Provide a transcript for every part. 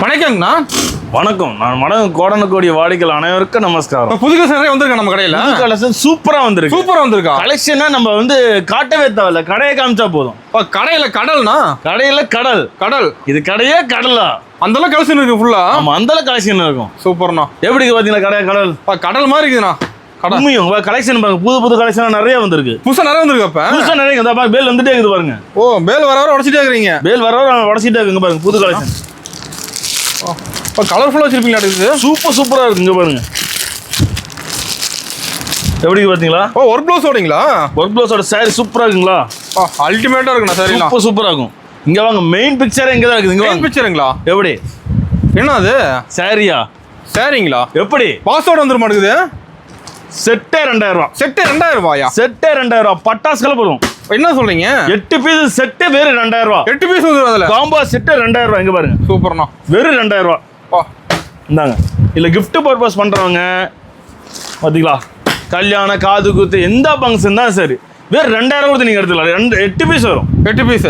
வணக்கங்கண்ணா. வணக்கம். நான் மனம் கோடனக்கோடி வாடிக்கையாளர் அனைவருக்கும் நமஸ்காரம். புது கலெக்ஷன் நிறைய வந்திருக்கா நம்ம கடையில? புது கலெக்ஷன் சூப்பரா வந்திருக்கு. சூப்பரா வந்திருக்கா கலெக்ஷனா நம்ம வந்து காட்டவே தேவையில்ல, கடையை காமிச்சா போதும். கடையில கடல்னா கடையில கடல் கடல் இது கடையே கடலா அந்த அளவுக்கு கலெக்ஷன் இருக்கு ஃபுல்லா. ஆமா, அந்த அளவுக்கு கலெக்ஷன் இருக்கும். சூப்பர்ண்ணா. எப்படி பாத்தீங்களா கடையை கடல் கடல் மாதிரி இருக்குதுண்ணா. உண்மையும் கலெக்ஷன் பாருங்க, புது புது கலெக்ஷன் நிறைய வந்திருக்கு. புதுசா நிறைய வந்திருக்கு. அப்ப புதுசா நிறைய இந்த பேல் வந்துட்டே இருக்குது பாருங்க. ஓ, பேல் வர வர உடச்சிட்டே இருக்கீங்க. பேல் வர வர உடச்சிட்டே இருக்குங்க பாருங்க. புது கலெக்ஷன் கலர்ஃபுல்லா வச்சிருப்பீங்களா? இருக்குது சூப்பரா இருக்குங்க பாருங்க. எப்படி பாத்தீங்களா? ஓ, ஒர்க் ப்ளவுஸ் ஓடிங்களா? ஒர்க் ப்ளவுஸோட சாரி சூப்பரா இருக்குங்களா? அல்டிமேட்டா இருக்குண்ணா. சாரி சூப்பரா இருக்கும். இங்க வாங்க, மெயின் பிக்சரே இங்க தான் இருக்குது. இங்க மெயின் பிக்சருங்களா? எப்படி என்ன அது? சாரியா? சாரிங்களா? எப்படி பாஸ்வேர்டு வந்துட மாட்டேங்குது. செட்டே 2000 ரூபா. செட்டே 2000 ரூபாயா? செட்டே 2000 ரூபா. பட்டாசு கலப்படும். என்ன சொல்றீங்க? 8 பீஸ் செட்டே வெறும் 2000 ரூபா. 8 பீஸ் வந்துரும் அதுல. காம்போ செட்டே 2000 ரூபா. இங்க பாருங்க, சூப்பர்ண்ணா. வெறும் 2000 ரூபா. இந்தாங்க. இல்ல gift பர்பஸ் பண்றவங்க பாத்தீங்களா, கல்யாண காது குத்து எந்த ஃபங்க்ஷன் தான் சரி, வெறும் 2000 கொடுத்து நீங்க எடுத்துக்கலாம். 8 பீஸ் வரும். 8 பீஸ்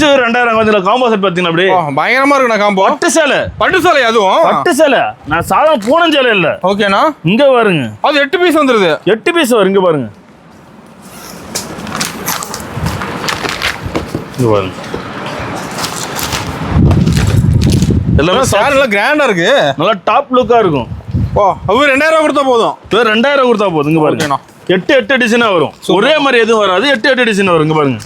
2000 பாத்தீங்களா? காம்போ செட் பாத்தீங்களா? அப்படியே பயங்கரமா இருக்குண்ணா காம்போ. பட்டு சேலை அதுவும் பட்டு சேலை. நான் சாதாரண பூனம் சேலை இல்ல. ஓகேண்ணா. இங்க பாருங்க, அது 8 பீஸ் வந்துருது. 8 பீஸ் வரும். இங்க பாருங்க, இங்க பாருங்க. எல்லாமே சேலை கிராண்டா இருக்கு. நல்லா டாப் லுக்கா இருக்கும். ஓ, அது 2000 ரூபா கொடுத்தா போதும். 2000 கொடுத்தா போதும். இங்க பாருங்க, 8 டிசைனா வரும். ஒரே மாதிரி எதுவும் வராது. 8 டிசைன் வரும். இங்க பாருங்க.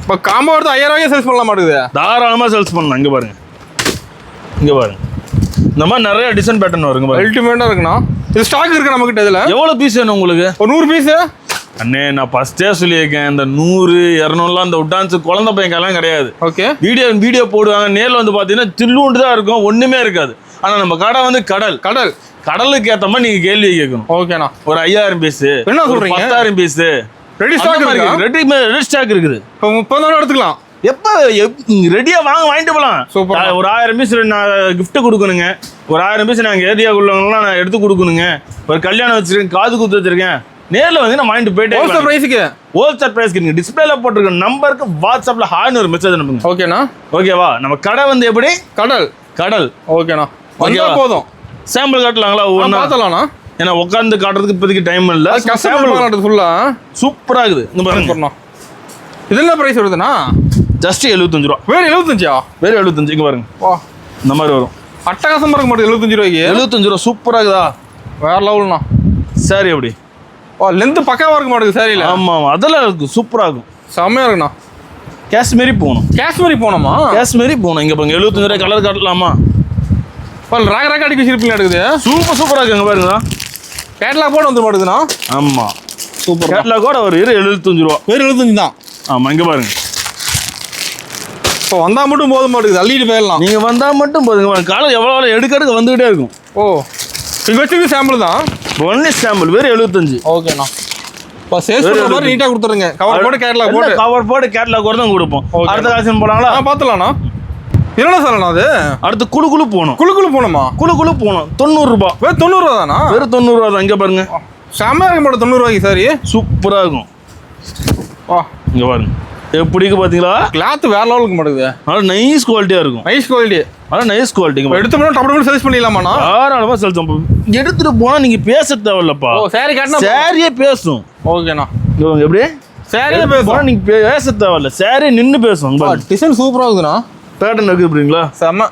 இப்போ காம்போ எடுத்து 5000 ரூபாய்க்கு சேல்ஸ் பண்ணலாம் மாட்டேங்குது. தாராளமா சேல்ஸ் பண்ணலாம். இங்க பாருங்க, இங்க பாருங்க. இந்த மாதிரி நிறைய டிசைன் பேட்டர்ன் வருங்க பாருங்க. அல்டிமேட்டா இருக்குண்ணா. இது ஸ்டாக் இருக்கு நம்ம கிட்ட. இதுல எவ்வளவு பீஸ் வேணும் உங்களுக்கு? ஒரு 100 பீஸ். அண்ணே, நான் ஃபர்ஸ்டே சொல்லியிருக்கேன், இந்த 100 200லாம் இந்த உட்டான்ஸ் குழந்தை பையன்லாம் கிடையாது. ஓகே. வீடியோ போடுவாங்க. நேரில் வந்து பார்த்தீங்கன்னா தில்லுண்டு தான் இருக்கும், ஒண்ணுமே இருக்காது. ஆனால் நம்ம கடை வந்து கடலுக்கு ஏற்ற மாதிரி நீங்க கேள்வி கேட்கணும். ஓகேண்ணா. ஒரு 5000 பீஸ், என்ன சொல்றீங்க? 10000 பீஸ் ரெடி ஸ்டாக் இருக்கு. ரெடி ஸ்டாக் இருக்குது. இப்போ 30 நாள் எடுத்துக்கலாம். எப்போ ரெடியா வாங்கிட்டு போகலாம். சூப்பர். ஒரு 1000 பீஸ் நான் கிஃப்ட் கொடுக்கணுங்க. ஒரு 1000 பீஸ் நாங்கள் ஏரியாக்குள்ளவங்களாம் நான் எடுத்து கொடுக்கணுங்க. ஒரு கல்யாணம் வச்சிருக்கேன், காது குத்து வச்சிருக்கேன். நேரில் வந்து நான் வாங்கிட்டு போயிட்டே ஹோல்சேல் பிரைஸ்க்கு நீங்க டிஸ்பிளேல போட்டிருக்க நம்பருக்கு வாட்ஸ்அப்ல ஹாய்னு ஒரு மெசேஜ் அனுப்புங்க. ஓகேண்ணா. ஓகேவா? நம்ம கடை வந்து எப்படி கடல். ஓகேண்ணா. ஓகேவா? போதும். சாம்பிள் காட்டலாங்களா? ஒவ்வொன்றா பார்த்தலாம்ண்ணா. ஏன்னா உட்காந்து காட்டுறதுக்கு இப்போதைக்கு டைம் இல்லை. சாம்பிள் ஃபுல்லா சூப்பரா இருக்குது. இந்த பாருங்க, இது என்ன பிரைஸ் வருதுண்ணா? ஜஸ்ட் 75 ரூபா. வேறு 75? வேறு 75. இங்க பாருங்க, இந்த மாதிரி வரும். அட்டகாசமா இருக்க மாட்டேங்குது. 75 ரூபாய்க்கு. 75 ரூபா. சூப்பரா இருக்குதா? வேற லெவல்ண்ணா. சரி, எப்படி லென்த் பக்காவா இருக்க மாட்டேங்குது சாரியில. ஆமா, அதெல்லாம் இருக்கு. சூப்பரா இருக்கும். செம்மையா இருக்குண்ணா. காஷ்மீரி போகணும். காஷ்மீரி போகணும். இங்க பாருங்க, 75 ரூபாய். கலர் காட்டலாமா? ரேக் அடிக்க வச்சிருப்பீங்க. எடுக்குது. சூப்பரா இருக்குங்க பாருங்க. கேட்லாக் போட வந்து மாட்டேங்குதுண்ணா. ஆமா, சூப்பர். கேட்லாக் கூட ஒரு 75 ரூபா. வெறும் 75 தான். ஆமா, இங்க பாருங்க. இப்போ வந்தா மட்டும் போத மாட்டேங்குது. அள்ளிட்டு போயிடலாம். நீங்க வந்தா மட்டும் போதுங்க. காலம் எவ்வளோ எடுக்க வந்துகிட்டே இருக்கும். ஓ, இங்க வச்சிருக்க சாம்பிள் தான். Only sample. வெறும் 75. ஓகேண்ணா. இப்போ சேல்ஸ் பண்ற மாதிரி நீட்டா கொடுத்துருங்க. கவர் போட்டு கேட்லாக் கூட தான் கொடுப்போம். அடுத்த காசு போனாங்களா? பார்த்துலாம்ண்ணா. என்ன சொல்லலாம்? அது அடுத்து குழு போகணும். போகணுமா? குழு போகணும். 90 ரூபா. வெறும் 90 ரூபா தானா? வெறும் 90 ரூபா தான். இங்க பாருங்க, செம்மையா இருக்க மாட்டேன். 90 ரூபாய்க்கு சாரி சூப்பரா இருக்கும். இங்க பாருங்க, எப்படிக்கு பாத்தீங்களா? கிளாத் வேற லெவலுக்கு மாட்டேங்குது. நல்லா நைஸ் குவாலிட்டியா இருக்கும். Nice quality. எடுத்து போனா டப்பு சேல்ஸ் பண்ணிடலாமாண்ணா? தாராளமா சேல்ஸ் பண்ணலாம். எடுத்துட்டு போனா நீங்க பேச தேவையில்லப்பா. சாரி காட்டினா சாரியே பேசும். ஓகேண்ணா. எப்படி சாரியே பேசும். நீங்க பேச தேவையில்ல, சாரியே நின்று பேசும். டிசைன் சூப்பரா இருக்குதுண்ணா. பேட்டர்ன் இருக்கு. எப்படிங்களா? செம்ம.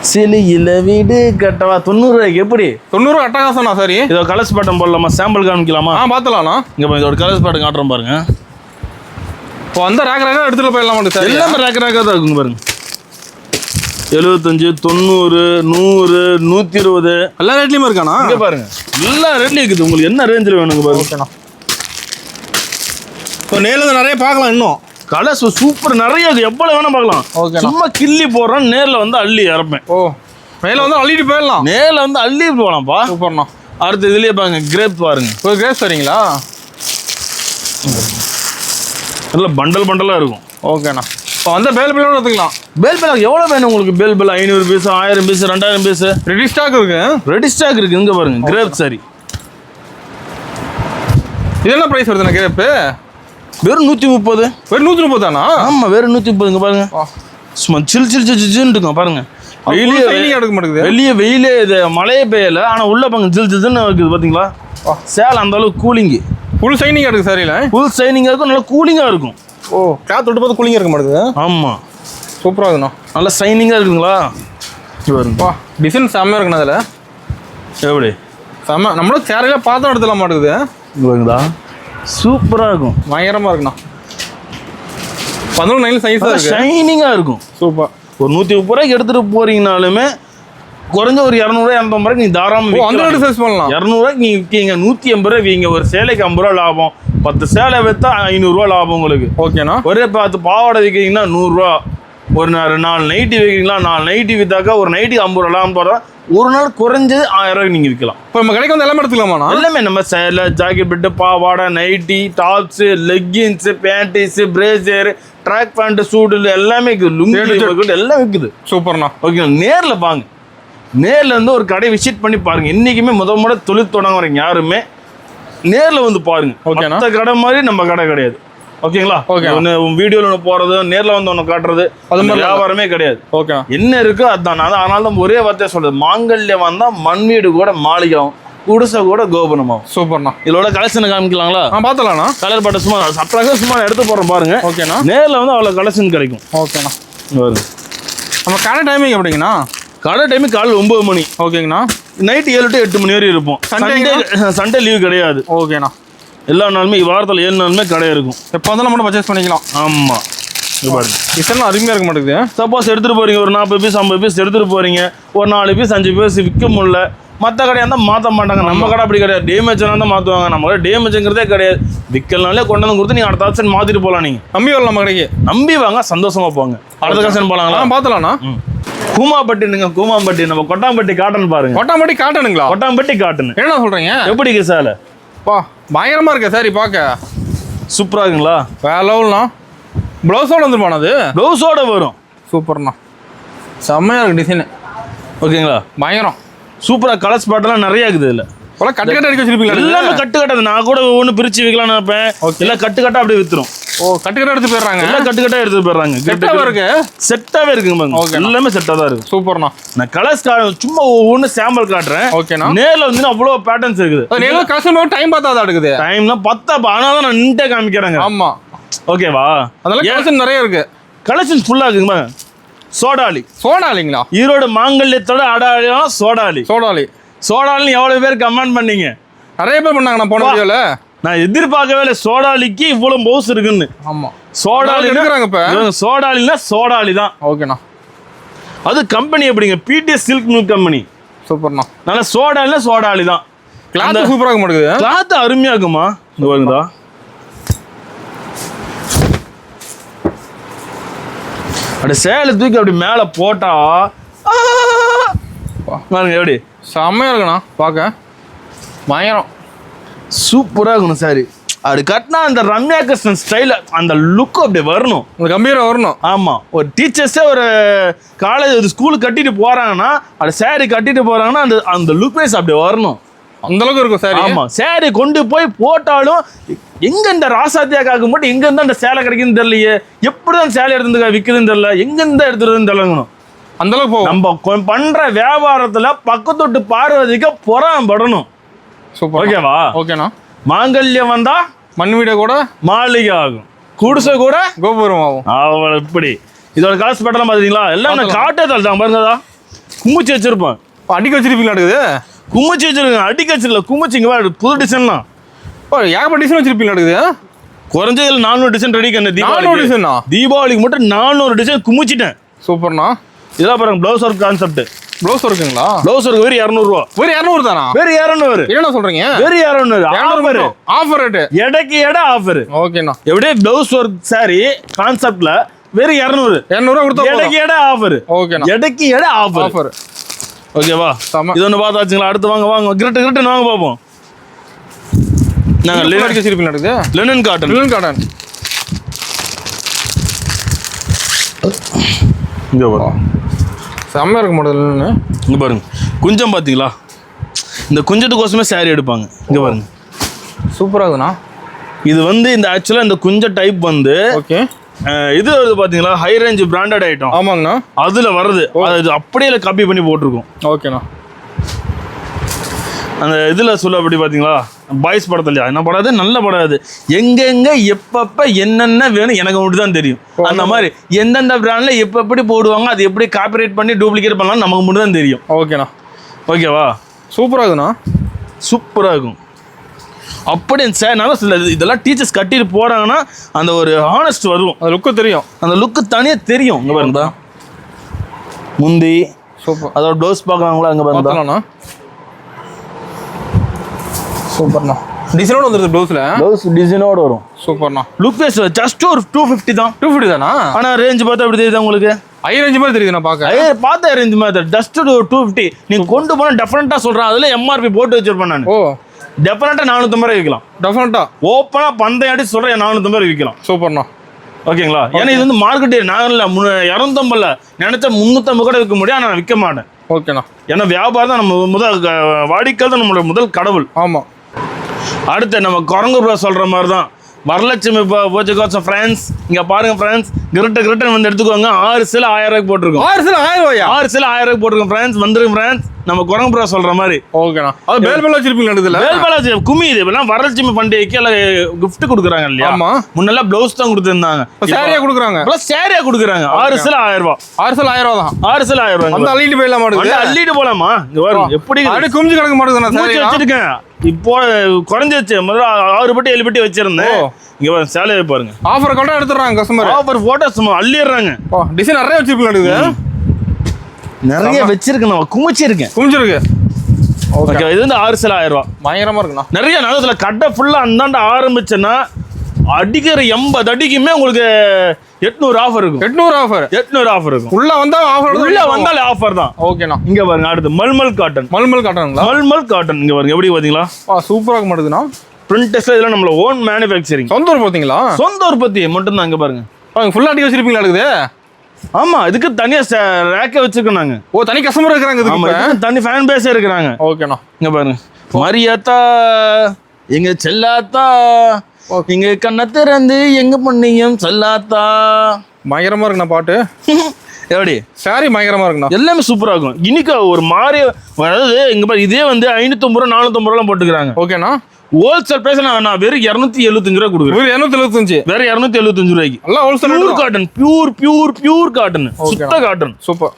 சிலையில வீடு கட்டவா 90 ரூபாய்க்கு. எப்படி 90 ரூபா? அட்டகாசம்ண்ணா. சரி, இதோ கலர்ஸ் பேட்டர்ன் போடலாமா? சாம்பிள் காமிக்கலாமா? பார்த்துலாம்ண்ணா. இங்க பாருங்க, இதோட கலர்ஸ் பேட்டர்ன் காட்டுறோம் பாருங்க. இப்போ அந்த ரேக் எடுத்துட்டு போயிடலாம். சார் எல்லாமே ரேக்கா தான் இருக்குங்க பாருங்க. 75 90 100 120 எல்லா ரேட்லயுமே இருக்காண்ணா. இங்க பாருங்க, எல்லா ரேட்லயும் இருக்குது. உங்களுக்கு என்ன ரேஞ்சில் வேணுங்க பாருங்க. ஓகேண்ணா. இப்போ நேரில் நிறைய பார்க்கலாம். இன்னும் கலர்ஸ் சூப்பர் நிறைய இருக்கு. எவ்வளவு வேணா பார்க்கலாம். சும்மா கிள்ளி போடுறோம். நேரில் வந்து அள்ளி இறப்பேன். ஓ, மேல வந்து அள்ளிட்டு போயிடலாம். நேரில் வந்து அள்ளி போகலாம்ப்பா. சூப்பர்ண்ணா. அடுத்து இதுலயே பாருங்க, கிரேப் பாருங்க. ஒரு கிரேப் சரிங்களா? நல்ல பண்டலா இருக்கும். ஓகேண்ணா. இப்போ வந்து பேல் எடுத்துக்கலாம். பேல் எவ்வளோ வேணும் உங்களுக்கு? Bale 500 piece, 1000 piece, 2000 piece ready stock இருக்கு. இங்க பாருங்க, கிரேப் சரி. இது என்ன பிரைஸ் வருதுண்ணா கிரேப்பு? வெறும் 130. வெறும் 130 தானா? ஆமா, வெறும் 130. இங்க பாருங்க, சும்மா சில் இருக்கும் பாருங்க. ஷைனிங் எடுக்க மாட்டேங்குது. வெளியே வெயிலே இது மழையே பெய்யல, ஆனால் உள்ள பாங்க ஜில் ஜில்னு இருக்குது பார்த்தீங்களா. சேலை அந்த அளவுக்கு கூலிங்கு, ஃபுல் ஷைனிங் எடுக்கு சாரியில். ஃபுல் ஷைனிங்காக இருக்கும், நல்லா கூலிங்காக இருக்கும். ஓ கிளாத் விட்டு பார்த்து கூலிங்காக இருக்க மாட்டேங்குது. ஆமாம், சூப்பராக இருக்குண்ணா. நல்லா ஷைனிங்காக இருக்குங்களா. வா டிசைன் செம்மையாக இருக்குண்ணா. அதில் எப்படி செம்ம, நம்மளும் சேரையில் பார்த்தா எடுத்துலாம் மாட்டேங்குது. இருக்குதா, சூப்பராக இருக்கும், பயங்கரமாக இருக்குண்ணா. 11 சைஸாக இருக்கு, ஷைனிங்காக இருக்கும். சூப்பர். ஒரு 130 ரூபாய்க்கு எடுத்துகிட்டு போறீங்கனாலுமே குறைஞ்ச ஒரு 200 250 ரூபாய்க்கு நீ தாராளமாக அந்த ரேட்டு சைஸ் பண்ணலாம். 200 ரூபாய்க்கு நீங்கள் விற்கீங்க, 180 ரூபாய் வீங்க. ஒரு சேலைக்கு 50 ரூபா லாபம், 10 சேலை விற்றா 500 ரூபா லாபம் உங்களுக்கு. ஓகேண்ணா. ஒரே 10 பாவாடை விற்கிறீங்கன்னா 100 ரூபா. ஒரு 4 நைட்டி வைக்கிறீங்களா, 4 நைட்டி விற்றாக்கா ஒரு நைட்டிக்கு 50 ரூபா லாபம் போகிறா. ஒரு நாள் குறைஞ்சது 1000 ரூபாய்க்கு நீங்கள் விற்கலாம். இப்போ நம்ம கடைக்கு வந்து எல்லாமே எடுத்துக்கலாமாண்ணா? எல்லாமே நம்ம சேலை, ஜாக்கெட், பெட்டு, பாவாடை, nightie, tops, leggings, panties, brassiere, track pant, சூடு எல்லாமே இருக்குது. லுங்கி எல்லாம் இருக்குது. சூப்பர்ண்ணா. ஓகே, நேரில் பாங்க. நேரில் வந்து ஒரு கடை விசிட் பண்ணி பாருங்க. என்றைக்குமே முத தொழில் தொடங்குறீங்க யாருமே நேரில் வந்து பாருங்க. ஓகேண்ணா. மற்ற கடை மாதிரி நம்ம கடை கிடையாது. ஓகேங்களா. ஓகே. வீடியோவில் ஒன்று போகிறது, நேரில் வந்து ஒன்று காட்டுறது, அது மாதிரி வியாபாரமே கிடையாது. ஓகே. என்ன இருக்கோ அதுதான். அதனால தான் ஒரே வார்த்தையை சொல்றது, மாங்கல்யம் வந்தால் மண் வீடு கூட மாளிகாவும், குடிசை கூட கோபுரமாகும். சூப்பர்ண்ணா. இதோட கலெக்ஷனை காமிக்கலாங்களா? பார்த்தலாம்ண்ணா. கலர் பட்ட சும்மா சப்ராக சும்மா எடுத்து போகிறோம் பாருங்க. ஓகேண்ணா. நேரில் வந்து அவ்வளோ கலெக்ஷன் கிடைக்கும். ஓகேண்ணா. வருங்க. நம்ம கடை டைமிங் எப்படிங்கண்ணா? கடை டைமு காலையில் 9 மணி. ஓகேங்கண்ணா. நைட்டு 7 to 8 மணி வரையும் இருப்போம். சண்டே லீவு கிடையாது. ஓகேண்ணா. எல்லா நாளுமே வாரத்தில் 7 நாளுமே கடை இருக்கும். எப்போ வந்தாலும் மட்டும் பர்ச்சேஸ் பண்ணிக்கலாம். ஆமாம். பாருங்க, டிசைன்லாம் அருமையாக இருக்க மாட்டேங்குது. சப்போஸ் எடுத்துகிட்டு போகிறீங்க, ஒரு 40 பீஸ் 50 பீஸ் எடுத்துகிட்டு போகிறீங்க, ஒரு 4 பீஸ் 5 பீஸ் விற்க முடியல. மற்ற கடையாக இருந்தால் மாற்ற மாட்டாங்க. நம்ம கடை அப்படி கிடையாது. டேமேஜாக தான் மாற்றுவாங்க. நம்ம கடை டேமேஜுங்கிறதே கிடையாது. விற்கலனாலே கொண்டு வந்து கொடுத்து நீங்கள் அடுத்த ஆப்ஷன் மாற்றிட்டு போகலாம். நீங்கள் நம்பி வரலாம் நம்ம கடைக்கு. நம்பி வாங்க, சந்தோஷமாக போங்க. அடுத்த கலெக்ஷன் போகலாங்களா? பார்த்தலாம்ண்ணா. கூமாம்பட்டினுங்க, கூமாம்பட்டி. நம்ம கொட்டாம்பட்டி காட்டன் பாருங்க. கொட்டாம்பட்டி காட்டனுங்களா? கொட்டாம்பட்டி காட்டன். என்ன சொல்கிறீங்க? எப்படி சாலை? பா பயங்கரமாக இருக்கா சாரி பார்க்க. சூப்பராக இருக்குங்களா? வேற லெவல்ண்ணா. ப்ளவுஸோட வந்துருமாண்ணா? அது ப்ளவுஸோட வரும். சூப்பர்ண்ணா. செம்மையாக இருக்குது டிசைனு. ஓகேங்களா? பயங்கரம். சூப்பராக கலர்ஸ் பாட்டெல்லாம் நிறைய இருக்குது. இதில் இப்போலாம் கட்டு அடிக்க வச்சிருப்பீங்களா? எல்லாமே கட்டு கட்டாது. நான் கூட ஒவ்வொன்று பிரித்து வைக்கலாம்னு நினைப்பேன். எல்லாம் கட்டு அப்படியே விற்றுரும். ஓ கட்டு எடுத்து போயிடுறாங்க. எல்லாம் கட்டு எடுத்துட்டு போயிடுறாங்க. செட்டாகவே இருக்கு. செட்டாகவே இருக்குங்க. ஓகே, எல்லாமே செட்டாக தான் இருக்குது. சூப்பர்ண்ணா. நான் கலர்ஸ் சும்மா ஒவ்வொன்று சாம்பிள் காட்டுறேன். ஓகேண்ணா. நேரில் வந்து அவ்வளோ பேட்டர்ன்ஸ் இருக்குது. நேரில் கஸ்டமர் டைம் பார்த்தா தான் எடுக்குது. டைம்னா 10 ஆனால் தான் நான் நின்ட்டே காமிக்கிறேங்க. ஆமாம். ஓகேவா? அதெல்லாம் கலெக்ஷன் நிறைய இருக்கு. கலெக்ஷன்ஸ் ஃபுல்லாக இருக்குங்க. சோடாலி. சோடாலிங்களா? ஈரோடு மாங்கல்யத்தோட அடையாளம் சோடாலி. சோடாலி. சோடாலின்னு எவ்வளோ பேர் கமெண்ட் பண்ணீங்க? நிறைய பேர் பண்ணாங்க. நான் போன வீடியோல நான் எதிர்பார்க்கவே இல்லை சோடாலிக்கு இவ்வளோ பவுஸ் இருக்குன்னு. ஆமாம். சோடாலி இருக்கிறாங்க இப்போ. சோடாலின்னா சோடாலி தான். ஓகேண்ணா. அது கம்பெனி எப்படிங்க? BTS silk milk company. சூப்பர்ண்ணா. நல்லா சோடாலினா சோடாலி தான். கிளாத் சூப்பராக மாட்டேங்குது. கிளாத் அருமையாக இருக்குமா? இந்த வருங்கதா. அப்படி சேலை தூக்கி அப்படி மேலே போட்டா பாருங்க எப்படி செம்மையாக இருக்குண்ணா. பார்க்க பயங்கரம். சூப்பராக இருக்கணும் சாரி. அப்படி கட்டினா அந்த ரம்யா கிருஷ்ணன் ஸ்டைல அந்த லுக் அப்படி வரணும். அந்த கம்பீரம் வரணும். ஆமாம். ஒரு டீச்சர்ஸே ஒரு காலேஜ் ஒரு ஸ்கூலுக்கு கட்டிட்டு போகிறாங்கன்னா, அது சேரீ கட்டிட்டு போகிறாங்கன்னா அந்த அந்த லுக் வைஸ் அப்படி வரணும். அந்தளவுக்கு இருக்கும் சாரி. ஆமாம். சேரீ கொண்டு போய் போட்டாலும் எங்கே இந்த ராசாத்தியாக்காக மட்டும் எங்கேருந்து அந்த சேலை கிடைக்குதுன்னு தெரியலையே, எப்படி தான் சேலை எடுத்துருக்கா விற்குதுன்னு தெரியல, எங்கேருந்து எடுத்துருதுன்னு தெரியலங்கணும். அந்தளவுக்கு போகும். நம்ம பண்ணுற வியாபாரத்தில் பக்கத்தொட்டு பார்வதிக்க புறம்படணும். சூப்பர். ஓகேவா? ஓகேண்ணா. மாங்கல்யம் வந்தா மண் வீடை கூட மாளிகை ஆகும், குடிசை கூட கோபுரம் ஆகும். அவள் இப்படி. இதோட காசு பட்டலாம் பார்த்துட்டீங்களா? எல்லாம் நான் காட்டே தான் பாருங்கதா. கும்பிச்சு வச்சிருப்பேன். அடிக்க வச்சிருப்பீங்களா? இருக்குது கும்பிச்சு வச்சிருக்கேன். அடிக்க வச்சிருக்கல, கும்பிச்சிங்க. புது டிசைன்லாம் ஏகப்பட்ட டிசைன் வச்சிருப்பீங்களா? இருக்குது குறைஞ்சதுல 400 டிசைன் ரெடி பண்ண. தீபாவளிக்கு மட்டும் 400 டிசைன் கும்பிச்சிட்டேன். சூப்பர்ண்ணா. இதெல்லாம் பாருங்க ப்ளவுஸ் ஒர்க் கான்செப்ட். ப்ளவுஸ் ஒர்க்குங்களா? ப்ளவுஸ் ஒர்க் வெறும் 200 ரூபா. வெறும் 200 தானா? வெறும் 200. என்ன சொல்றீங்க? வெறும் 200 ஆஃபர். Offer rate. எடைக்கு எடை ஆஃபர். ஓகேண்ணா. எப்படியே ப்ளவுஸ் ஒர்க் சாரி கான்செப்ட்ல வெறும் 200 ரூபா கொடுத்தா எடைக்கு எடை ஆஃபர். ஓகேண்ணா. எடைக்கு எடை ஆஃபர். ஓகேவா? இது ஒன்று பார்த்தாச்சுங்களா? அடுத்து வாங்க வாங்க கிரிட்டு வாங்க பார்ப்போம். நாங்கள் லினன் வச்சிருப்பீங்க. நடக்குது லினன் காட்டன். Linen cotton. இங்கே வரும். செம்மையாக இருக்க மாட்டேங்குது. இங்கே பாருங்க குஞ்சம் பார்த்தீங்களா? இந்த குஞ்சத்துக்கோசமே சாரி எடுப்பாங்க. இங்கே பாருங்க சூப்பராக இருக்குண்ணா. இது வந்து இந்த ஆக்சுவலாக இந்த குஞ்ச டைப் வந்து ஓகே இது வருது பாத்தீங்களா, ஹை ரேஞ்ச் பிராண்டட் ஐட்டம். ஆமாங்கண்ணா. அதுல வருது, அது அப்படியே காப்பி பண்ணி போட்டிருக்கோம். ஓகேண்ணா. அந்த இதில் சொல்ல அப்படி பார்த்தீங்களா, பாய்ஸ் படத்துலையா என்ன படாது, நல்ல படாது, எங்கெங்க எப்பப்போ என்னென்ன வேணும் எனக்கு மட்டும் தான் தெரியும். அந்த மாதிரி எந்தெந்த பிராண்டில் எப்போ எப்படி போடுவாங்க, அது எப்படி காப்பிரைட் பண்ணி டூப்ளிகேட் பண்ணலாம் நமக்கு மட்டும் தான் தெரியும். ஓகேண்ணா. ஓகேவா? சூப்பராக இருக்குண்ணா. சூப்பராக இருக்கும். அப்படி சார் நல்லா சொல்ல, இதெல்லாம் டீச்சர்ஸ் கட்டிட்டு போகிறாங்கன்னா அந்த ஒரு ஹானஸ்ட் வரும், அந்த லுக்கு தெரியும், அந்த லுக்கு தனியாக தெரியும். இங்கே பாருங்கடா, முந்தி சூப்பர். அதோட ப்ளவுஸ் பார்க்குறாங்களா, அங்கே பாருங்கண்ணா. சூப்பர்ண்ணா. டிசைனோட வந்துருது, ப்ளவுஸ் டிசைனோட வரும். சூப்பர்ண்ணா. லுக் வைஸ் ஜஸ்ட் ஒரு 250 தான். 250 தானா? ஆனால் ரேஞ்ச் பார்த்தா எப்படி தெரியுது உங்களுக்கு? ஹை ரேஞ்ச் மாதிரி தெரியுது. நான் பார்த்த ரேஞ்ச் மாதிரி ஜஸ்ட் 250. நீங்க கொண்டு போனால் டெஃபரெண்டா சொல்றேன், அதுல எம்ஆர்பி போட்டு வச்சிருப்பேன் நான். ஓ, டெஃபரெண்டா 450 ரூபாய் விற்கலாம். டெஃபரெண்டா ஓப்பனா பந்தயாடி சொல்றேன், 450 ரூபாய் விற்கலாம். சூப்பர்ண்ணா. ஓகேங்களா? ஏன்னா இது வந்து மார்க்கெட் நான் இல்லை 250 நினைச்சா 350 கூட விற்க முடியும், ஆனால் நான் விற்க மாட்டேன். ஓகேண்ணா. ஏன்னா வியாபாரம் தான் நம்ம முதல் வாடிக்கை தான் நம்மளோட முதல் கடவுள். ஆமாம். அடுத்து நம்ம குரங்கு ப்ரோ சொல்கிற மாதிரி தான் வரலட்சுமி போச்சுக்கோசம் ஃப்ரெண்ட்ஸ். இங்கே பாருங்க ஃப்ரெண்ட்ஸ், கிரிட்டன் வந்து எடுத்துக்கோங்க. 6 சில 1000 ரூபாய்க்கு போட்டிருக்கோம். 6 சில 1000 ரூபாயா? 6 சில 1000 ரூபாய்க்கு போட்டிருக்கோம் ஃப்ரெண்ட்ஸ். வந்துருங்க ஃப்ரெண்ட்ஸ், நம்ம குரங்கு ப்ரோ சொல்கிற மாதிரி. ஓகேண்ணா. அது பேல்பேலா வச்சிருப்பீங்க, பேல்பேலா கும்மி. இது இப்பெல்லாம் வரலட்சுமி பண்டிகைக்கு எல்லாம் கிஃப்ட் கொடுக்குறாங்க இல்லையா? முன்னெல்லாம் ப்ளவுஸ் தான் கொடுத்துருந்தாங்க, சாரியா கொடுக்குறாங்க. இப்பெல்லாம் சாரியா கொடுக்குறாங்க. 6 சில 1000 ரூபா. 6 சில 1000 ரூபா தான். 6 சில 1000 ரூபா. அந்த அள்ளிட்டு போயிடலாம் மாட்டேங்குது. அள்ளிட்டு போலாமா? இங்க வரும் எப்படி குமிஞ்சு கிடக்க மாட்டேங்குது. வச்சிருக்கேன் இப்போ குறைஞ்சிருச்சு. முதல்ல 6 பட்டி 7 பட்டி வச்சிருந்தேன். இங்க பாருங்க, சேலையை பாருங்க. ஆஃபர் கரெக்டா எடுத்துறாங்க கஸ்டமர். ஆஃபர் போட்டோஸ் அள்ளிடுறாங்க. டிசைன் நிறைய வச்சிருக்கீங்க. நிறைய வச்சிருக்கேன், நான் குமிச்சிருக்கு. ஓகே, இது வந்து 6 சில 1000 ரூபா. பயங்கரமா இருக்குண்ணா. நிறைய நேரத்தில் கடை ஃபுல்லா அந்தாண்ட ஆரம்பிச்சேன்னா அடிக்கிற 80 அடிக்குமே உங்களுக்கு 800 ஆஃபர் இருக்கும். 800 ஆஃபர் இருக்கும். உள்ள வந்தா ஆஃபர், உள்ள வந்தாலே ஆஃபர் தான். ஓகேண்ணா. இங்க பாருங்க, அடுத்து மல்மல் காட்டன். மல்மல் காட்டன் இங்க பாருங்க, எப்படி பாத்தீங்களா? சூப்பரா இருக்க மாட்டேதுண்ணா. பிரிண்டர்ஸ் இதெல்லாம் நம்மள ஓன் மேனுஃபேக்சரிங். சொந்த உற்பத்திங்களா? சொந்த உற்பத்தி மட்டும் தான். இங்க பாருங்க, ஃபுல்லா அடி வச்சிருப்பீங்களா? இருக்குது. ஆமா, இதுக்கு தனியா ரேக்கே வச்சிருக்கோம் நாங்க. ஓ, தனி கஸ்டமர் இருக்காங்க இதுக்கு, தனி ஃபேன் பேஸே இருக்கிறாங்க. ஓகேண்ணா. இங்க பாருங்க, மரியாத்தா எங்க செல்லாத்தா, இங்க கண்ணை திறந்து எங்க பண்ணீங்க செல்லாத்தா. பயங்கரமா இருக்குண்ணா பாட்டு. எப்படி சாரி பயங்கரமா இருக்குண்ணா. எல்லாமே சூப்பரா இருக்கும். இன்னைக்கு ஒரு மாறி, அதாவது இங்க பாரு, இதே வந்து 550 ரூபா 450 ரூபா போட்டுக்கிறாங்க. ஓகேண்ணா. ஹோல்சேல் பிரைஸ் நான் வெறும் 275 ரூபா கொடுக்குறேன். வெறும் 275, வேற 275 ரூபாய்க்கு. எல்லாம் wholesale. Pure cotton, pure cotton, சுத்த காட்டன். சூப்பர்.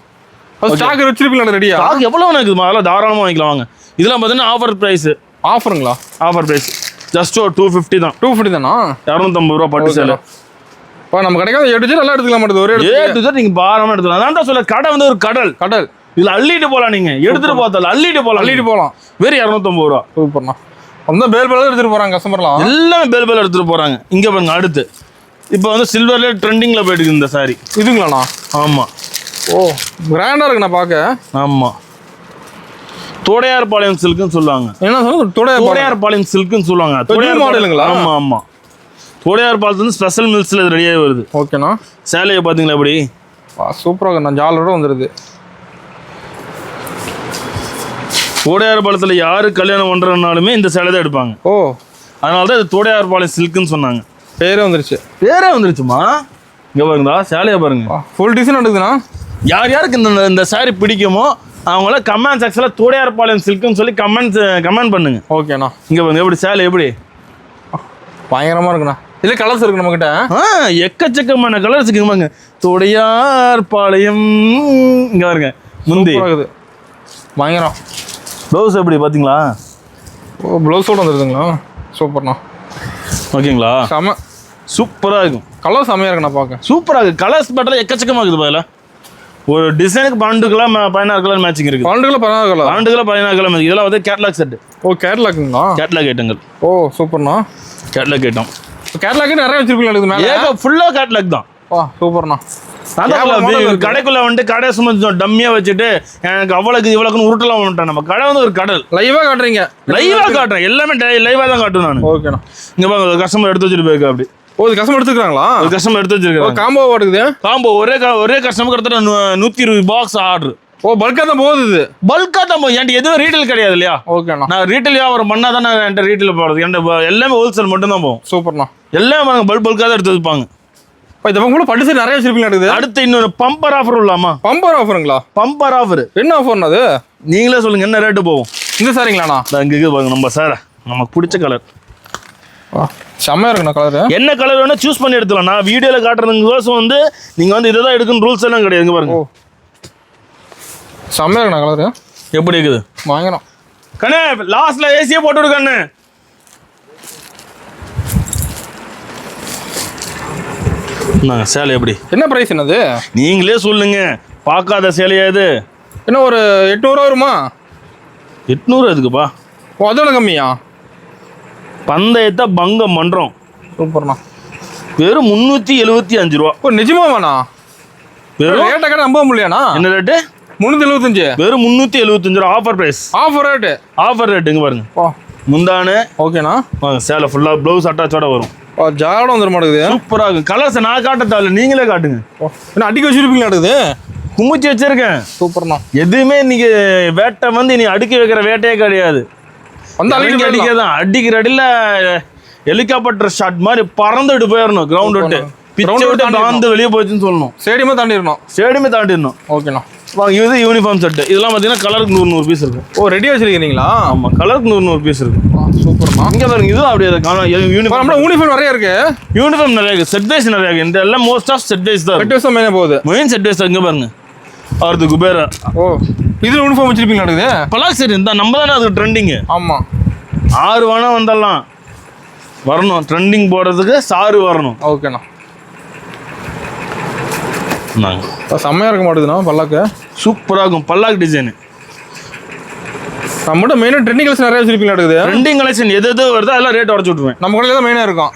ஸ்டாக் வச்சிருப்பீங்களா? ரெடியா? ஸ்டாக் எவ்வளவு வேணும் இருக்குது, அதெல்லாம் தாராளமா வாங்கிக்கலாம் வாங்க. இதெல்லாம் பார்த்தீங்கன்னா ஆஃபர் பிரைஸ். ஆஃபருங்களா? ஆஃபர் பிரைஸ் ஜஸ்ட் 250 தான். 250 தானா? 250 ரூபா பட்டு சேலை. இப்போ நம்ம கடைக்காக எடுத்து நல்லா எடுத்துக்கலாம் மாட்டேது. ஒரு எடுத்து நீங்க பாரமா எடுத்துக்கலாம். அதான் தான் சொல்ல, கடை வந்து ஒரு கடல். இதுல அள்ளிட்டு போலாம். நீங்க எடுத்துட்டு போத்தால அள்ளிட்டு போலாம். வெறும் 250 ரூபா. சூப்பர்ண்ணா. அந்த பேல்பேலா எடுத்துட்டு போறாங்க கஸ்டமர்லாம். எல்லாமே பேல்பேலா எடுத்துட்டு போறாங்க. இங்க பாருங்க, அடுத்து இப்போ வந்து சில்வர்ல ட்ரெண்டிங்ல போயிட்டு இருக்கு இந்த சாரி. இதுங்களாண்ணா? ஆமா. ஓ, கிராண்டா இருக்குண்ணா பார்க்க. ஆமா, தோடையார்பாளையம் சில்க்னு சொல்லுவாங்க. என்ன சொல்லுங்க? தோடையார்பாளையம் சில்க்னு சொல்லுவாங்க. தோடையார் மாடலுங்களா? ஆமா. தோடையார்பாளையத்துல இருந்து ஸ்பெஷல் மில்ஸ்ல இது ரெடியாகி வருது. ஓகேண்ணா. சேலையை பாத்தீங்களா எப்படி? சூப்பரா இருக்கு. நான் ஜாலோட வந்துருது. தோடையார்பாளையத்தில் யாரு கல்யாணம் பண்றதுனாலுமே இந்த சேலை தான் எடுப்பாங்க. ஓ, அதனால தான் இது தோடையார்பாளையம் சில்க்னு சொன்னாங்க. பேரே வந்துருச்சுமா. இங்க பாருங்களா, சேலையை பாருங்க, ஃபுல் டிசைன் எடுக்குதுண்ணா. யாருக்கு இந்த சாரி பிடிக்குமோ அவங்கள கமெண்ட் செக்ஷன்ல தோடையார்பாளையம் சில்க்னு சொல்லி கமெண்ட் பண்ணுங்க. ஓகேண்ணா. இங்க பாருங்க, எப்படி சேலை எப்படி பயங்கரமா இருக்குண்ணா. இல்ல கலர்ஸ் இருக்கு நம்ம கிட்ட. எக்கச்சக்கமான கலர்ஸ் இருக்குங்க. தோடையார்பாளையம் இங்க பாருங்க, முந்தி பயங்கரம். ப்ளவுஸ் எப்படி பார்த்தீங்களா? ஓ, ப்ளவுஸோடு வந்துருதுங்களா? சூப்பர்ண்ணா. ஓகேங்களா? செம சூப்பராக இருக்கும். கலர் செம்மையாக இருக்குண்ணா பார்க்க. சூப்பராக இருக்குது. கலர்ஸ் பட்டில் எக்கச்சக்கமாக இருக்குது. பதில் ஒரு டிசைனுக்கு 12 கலர் 16 கலர் மேட்சிங் இருக்குது. 12 கலர் 16 கலர் மேட்சிங். இதெல்லாம் வந்து கேட்லாக் செட்டு. ஓ, கேட்லாக்குங்களா? கேட்லாக் ஐட்டங்கள். ஓ, சூப்பர்ண்ணா. Catalogue item. கேட்லாக் நிறைய வச்சிருப்பீங்களா? ஏதோ ஃபுல்லாக கேட்லாக் தான். ஓ, சூப்பர்ண்ணா. கடைக்குள்ள வந்துட்டு கடை சும்மா டம்மியா வச்சுட்டு எனக்கு அவ்வளவுக்கு இவ்வளவுக்குன்னு உருட்டலாம் வந்துட்டேன். நம்ம கடை வந்து ஒரு கடல். லைவா காட்டுறீங்க? லைவா காட்டுறேன், எல்லாமே லைவா தான் காட்டுவேன் நான். ஓகேண்ணா. இங்க பாருங்க, கஸ்டமர் எடுத்து வச்சுட்டு போயிருக்கு அப்படி. ஓ, இது கஸ்டமர் எடுத்துக்கிறாங்களா? கஸ்டமர் எடுத்து வச்சிருக்காங்க. காம்போ இருக்குது. காம்போ ஒரே கஸ்டமர் கிட்டத்தட்ட 120 பாக்ஸ் ஆர்டர். ஓ, பல்கா தான் போகுது. பல்கா தான் போகுது. என்கிட்ட எதுவும் ரீட்டைல் கிடையாது இல்லையா? ஓகேண்ணா. நான் ரீட்டைல் வியாபாரம் பண்ணா தான் நான் என்கிட்ட ரீட்டைல் போகிறது. என்கிட்ட எல்லாமே ஹோல்சேல் மட்டும் தான் போகும். சூப்பர்ண்ணா. எல்லாமே பல்கா தான் எடுத்து வைப்பாங்க. இந்த பக்கம் கூட பட்டு சரி நிறைய வச்சிருப்பீங்க நடக்குது. அடுத்து இன்னொரு பம்பர் ஆஃபர் உள்ளாமா? பம்பர் ஆஃபருங்களா? பம்பர் ஆஃபர் என்ன ஆஃபர்னா அது? நீங்களே சொல்லுங்க என்ன ரேட்டு போகும். இந்த சாரிங்களாண்ணா? இங்கே பாருங்க நம்ம சார் நமக்கு பிடிச்ச கலர். செம்மையா இருக்குண்ணா கலரு. என்ன கலர் வேணா சூஸ் பண்ணி எடுத்துக்கலாம். நான் வீடியோவில் காட்டுறதுக்கோசம் வந்து நீங்கள் வந்து இதை தான் எடுக்கணும் ரூல்ஸ் எல்லாம் கிடையாது. இங்கே பாருங்க செம்மையா இருக்குண்ணா கலரு. எப்படி இருக்குது வாங்கணும் கண்ணே. லாஸ்ட்ல ஏசியே போட்டு விடு கண்ணு. சேலை எப்படி? என்ன பிரைஸ் என்னது நீங்களே சொல்லுங்க. பார்க்காத சேலையா இது? என்ன ஒரு 800 வருமா? 800 எதுக்குப்பா? ஓ அதோட கம்மியா? பந்தயத்தை பங்கம் பண்றோம். சூப்பர்ண்ணா. வெறும் 375 ரூபா. ஓ நிஜமாவாண்ணா? வெறும் ரேட்டை கடை நம்ப முடியாண்ணா. என்ன ரேட்டு? 375. வெறும் 375 ரூபா offer price. Offer rate? Offer rate இங்க பாருங்க. ஓ முந்தானே ஓகேண்ணா. வாங்க சேலை ஃபுல்லா ப்ளவுஸ் அட்டாச்சோட வரும். ஓ ஜாட வந்துட மாட்டேங்குது. சூப்பரா இருக்கும். கலர்ஸ் நான் காட்ட தேவையில்ல, நீங்களே காட்டுங்க. ஓ என்ன அடிக்க வச்சிருப்பீங்க நடக்குது? குமிச்சு வச்சிருக்கேன். சூப்பர்ண்ணா. எதுவுமே இன்னைக்கு வேட்டை வந்து நீ அடுக்கி வைக்கிற வேட்டையே கிடையாது. வந்து அடிக்கதான் அடிக்கிற அடியில் ஹெலிகாப்டர் ஷாட் மாதிரி பறந்துட்டு போயிடணும். கிரவுண்ட் விட்டு பிச்சை விட்டு காந்து வெளியே போச்சுன்னு சொல்லணும். ஸ்டேடியமே தாண்டிடணும். ஸ்டேடியமே தாண்டிடணும். ஓகேண்ணா. இது யூனிஃபார்ம் செட்டு. இதெல்லாம் பார்த்தீங்கன்னா கலருக்கு 100 பீஸ் இருக்கும். ஓ ரெடியாக வச்சிருக்கீங்களா? ஆமாம் கலருக்கு 100 பீஸ் இருக்கும். சூப்பர்ண்ணா. இங்கே பாருங்க இதுவும் அப்படியே யூனிஃபார்ம் நிறைய இருக்கு. யூனிஃபார்ம் நிறைய இருக்கு. செட் வைஸ் நிறைய இருக்கு. இந்த எல்லாம் மோஸ்ட் ஆஃப் செட் வைஸ் தான். செட் வைஸ் தான் மெயினாக போகுது. மெயின் செட் வைஸ் இங்கே பாருங்க. அவரது குபேரா. ஓ இதில் யூனிஃபார்ம் வச்சிருப்பீங்க நடக்குது. பலாக் சரி இந்த நம்ம தானே அதுக்கு ட்ரெண்டிங்கு. ஆமாம் 6 வேணா வந்தாலாம் வரணும். ட்ரெண்டிங் போடுறதுக்கு 6 வரணும். ஓகேண்ணா. செம்மையாக இருக்க மாட்டேதுண்ணா பல்லாக்கு. சூப்பராக இருக்கும் பல்லாக் டிசைனு. நம்மகிட்ட மெயினாக ட்ரெண்டிங் கலெக்ஷன் நிறைய வச்சிருப்பீங்க நடக்குது. ட்ரெண்டிங் கலெக்ஷன் எது வருதோ அதெல்லாம் ரேட் உடச்சு விட்டுருவேன். நம்ம கடையில் தான் மெயினாக இருக்கும்.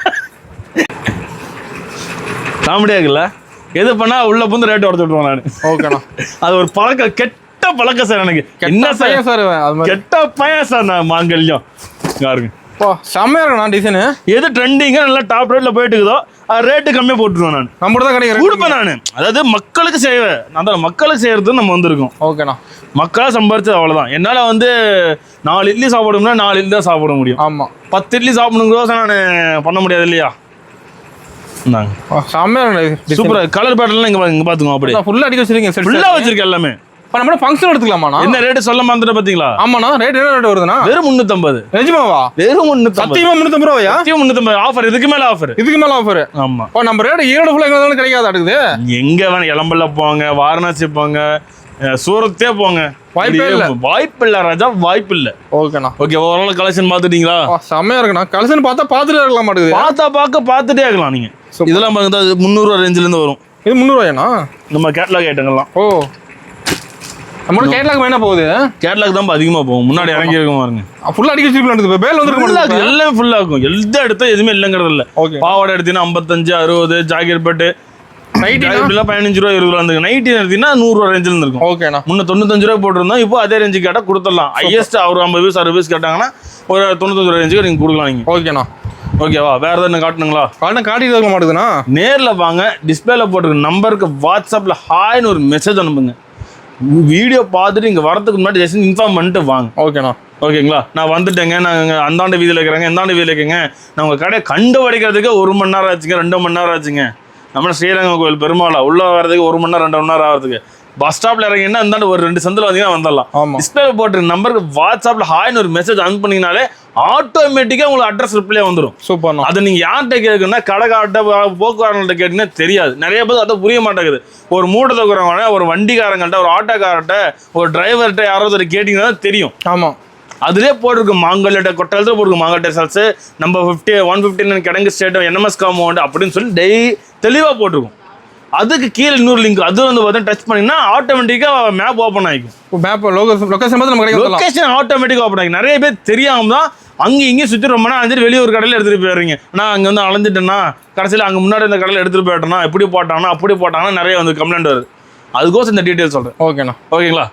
காமெடியாக இருக்குல்ல? எது பண்ணால் உள்ள புந்து ரேட் உடச்சு விட்டுருவேன் நான். ஓகேண்ணா. அது ஒரு பழக்கம், கெட்ட பழக்கம் சார். எனக்கு என்ன சார் சார் கெட்ட பையன் சார். நான் மாங்கல்யம் யாருங்க ஓ செம்மையாக இருக்குண்ணா டிசைனு. எது ட்ரெண்டிங்காக நல்லா டாப் ரேட்டில் போயிட்டு இருக்குதோ அது ரேட்டு கம்மியாக போட்டுருவேன். நான் நம்ம தான் கிடைக்கிறேன் கொடுப்பேன். நான் அதாவது மக்களுக்கு செய்வேன். அதான் மக்களுக்கு செய்கிறது நம்ம வந்திருக்கோம். ஓகேண்ணா. மக்களாக சம்பாரிச்சது அவ்வளோதான். என்னால் வந்து 4 இட்லி சாப்பிடணும்னா 4 இட்லி தான் சாப்பிட முடியும். ஆமாம் 10 இட்லி சாப்பிடணுங்கிறத நான் பண்ண முடியாது இல்லையா? சூப்பரா கலர் பேட்டர்லாம் இங்கே பார்த்துக்கோங்க. அப்படியே ஃபுல்லாக அடிக்க வச்சிருக்கீங்க. ஃபுல்லாக வச்சிருக்கேன் எல்லாமே. இப்போ நம்ம ஃபங்க்ஷன் எடுத்துக்கலாமா? என்ன ரேட்டு சொல்ல மாட்டேன் பார்த்தீங்களா? ஆமாண்ணா. ரேட் என்ன ரேட் வருதுண்ணா? வெறும் 350. நிஜமாவா? வெறும் 350. சத்தியமா 350 ரூபாயா? 350 ஆஃபர். இதுக்கு மேல ஆஃபர். இதுக்கு மேல ஆஃபர். ஆமா. இப்போ நம்ம ரேட் ஈரோடு ஃபுல்லா எங்க வேணாலும் கிடைக்காது அடுக்குது. எங்க வேணா இளம்பல்ல போங்க, வாரணாசி போங்க, சூரத்தே போங்க. வாய்ப்பு இல்ல ராஜா, வாய்ப்பு இல்ல. ஓகேண்ணா. ஓகே ஓவரால் கலெக்ஷன் பார்த்துட்டீங்களா? செம்மையா இருக்குண்ணா. கலெக்ஷன் பார்த்துட்டே இருக்கலாம் மாட்டேங்குது. பார்த்துட்டே இருக்கலாம் நீங்க. இதெல்லாம் பாருங்க 300 ரூபா ரேஞ்சில இருந்து வரும். இது 300 ரூபாயாண்ணா? நம்ம கேட்லாக் ஐட்டங்கள்லாம். ஓ நம்ம கேட்லாக் என்ன போகுது? கேட்லாக் தான் அதிகமாக போகும். முன்னாடி இறங்கி இருக்கும் பாருங்க. ஃபுல்லா அடிக்க வச்சிருக்கீங்க. பேல் வந்து எல்லாம் ஃபுல்லா இருக்கும். எந்த இடத்த எதுவுமே இல்லைங்கிறது இல்லை. பாவாடை எடுத்தீங்கன்னா 55 60, ஜாக்கெட் பட்டு நைட்டி 15 ரூபா 20 ரூபா வந்து நைட்டி எடுத்தீங்கன்னா 100 ரூபா ரேஞ்சில் இருக்கும். ஓகேண்ணா. முன்ன 95 ரூபா போட்டிருந்தோம். இப்போ அதே ரேஞ்சு கேட்டால் கொடுத்துடலாம். ஹையஸ்ட் ஒரு 50 பீஸ் 60 பீஸ் கேட்டாங்கன்னா ஒரு 95 ரூபா ரேஞ்சுக்கு நீங்கள் கொடுக்கலாம் நீங்கள். ஓகேண்ணா. ஓகேவா? வேற ஏதாவது காட்டணுங்களா? காட்டிட்டு இருக்க மாட்டேங்குதுண்ணா. நேரில் வாங்க. டிஸ்பிளேல போட்டிருக்க நம்பருக்கு வாட்ஸ்அப்பில் ஹாய்னு ஒரு மெசேஜ் அனுப்புங்க. வீடியோ பார்த்துட்டு இங்கே வரதுக்கு முன்னாடி ஜஸ்ட் இன்ஃபார்ம் பண்ணிட்டு வாங்க. ஓகேண்ணா. ஓகேங்களா? நான் வந்துட்டேங்க. நாங்கள் அந்தாண்ட வீதியில் இருக்கிறேங்க, எந்தாண்ட வீதியில் இருக்கேங்க. நான் உங்கள் கடையை கண்டுபிடிக்கிறதுக்கு 1 மணி நேரம் ஆச்சுங்க, 2 மணி நேரம் ஆச்சுங்க. நம்ம ஸ்ரீரங்கம் கோயில் பெருமாளா உள்ளே வர்றதுக்கு 1 மணி நேரம் 2 மணி நேரம் ஆகிறதுக்கு. பஸ் ஸ்டாப்ல இறங்கினா அந்தாண்ட ஒரு 2 சந்தில் வந்தீங்கன்னா வந்துடலாம். டிஸ்பிளே போட்டு நம்பருக்கு வாட்ஸ்அப்ல ஹாய்னு ஒரு மெசேஜ் அனுப்புனீங்கனாலே ஆட்டோமேட்டிக்கா உங்களுக்கு அட்ரஸ் ரிப்ளை வந்துடும். சூப்பர். அதை நீங்க யார்கிட்ட கேட்கணும்னா கடைக்கார்ட்ட போக்குவரத்து கேட்டீங்கன்னா தெரியாது. நிறைய பேர் அதை புரிய மாட்டேங்குது. ஒரு மூட்டை தூக்குறவங்க, ஒரு வண்டிக்காரங்கள்ட்ட, ஒரு ஆட்டோக்காரர்கிட்ட, ஒரு டிரைவர்கிட்ட யாராவது கேட்டீங்கன்னா தெரியும். ஆமா. அதுலேயே போட்டிருக்கு மாங்கல்ட்ட கொட்டாலத்தில் போட்டிருக்கு மாங்கல்ட்ட சால்ஸு நம்ம 159 கிடங்கு ஸ்டேட் என்எம்எஸ் காம்பவுண்ட் அப்படின்னு சொல்லி தெளிவாக போட்டிருக்கும். அதுக்கு கீழே இன்னொரு லிங்க் அது வந்து பார்த்தீங்கன்னா டச் பண்ணிங்கன்னா ஆட்டோமேட்டிக்காக மேப் ஓப்பன் ஆகிக்கும். மேப் லொக்கேஷன் ஆட்டோமேட்டிக்காக ஓப்பன் ஆகிக்கும். நிறைய பேர் தெரியாமல் தான் அங்கேயும் இங்கேயும் சுற்றி ரொம்ப நாள் அஞ்சுட்டு வெளியே ஒரு கடையில் எடுத்துகிட்டு போயிடுறீங்க. நான் அங்கே வந்து அலைஞ்சிட்டேன்னா கடைசியில் அங்கே முன்னாடி இந்த கடையில் எடுத்துகிட்டு போயிட்டேன்னா இப்படி போட்டாங்கன்னா அப்படி போட்டாங்கன்னா நிறைய வந்து கம்ப்ளைண்ட் வருது. அதுக்கோசம் இந்த டீட்டெயில் சொல்கிறேன். ஓகேண்ணா. ஓகேங்களா?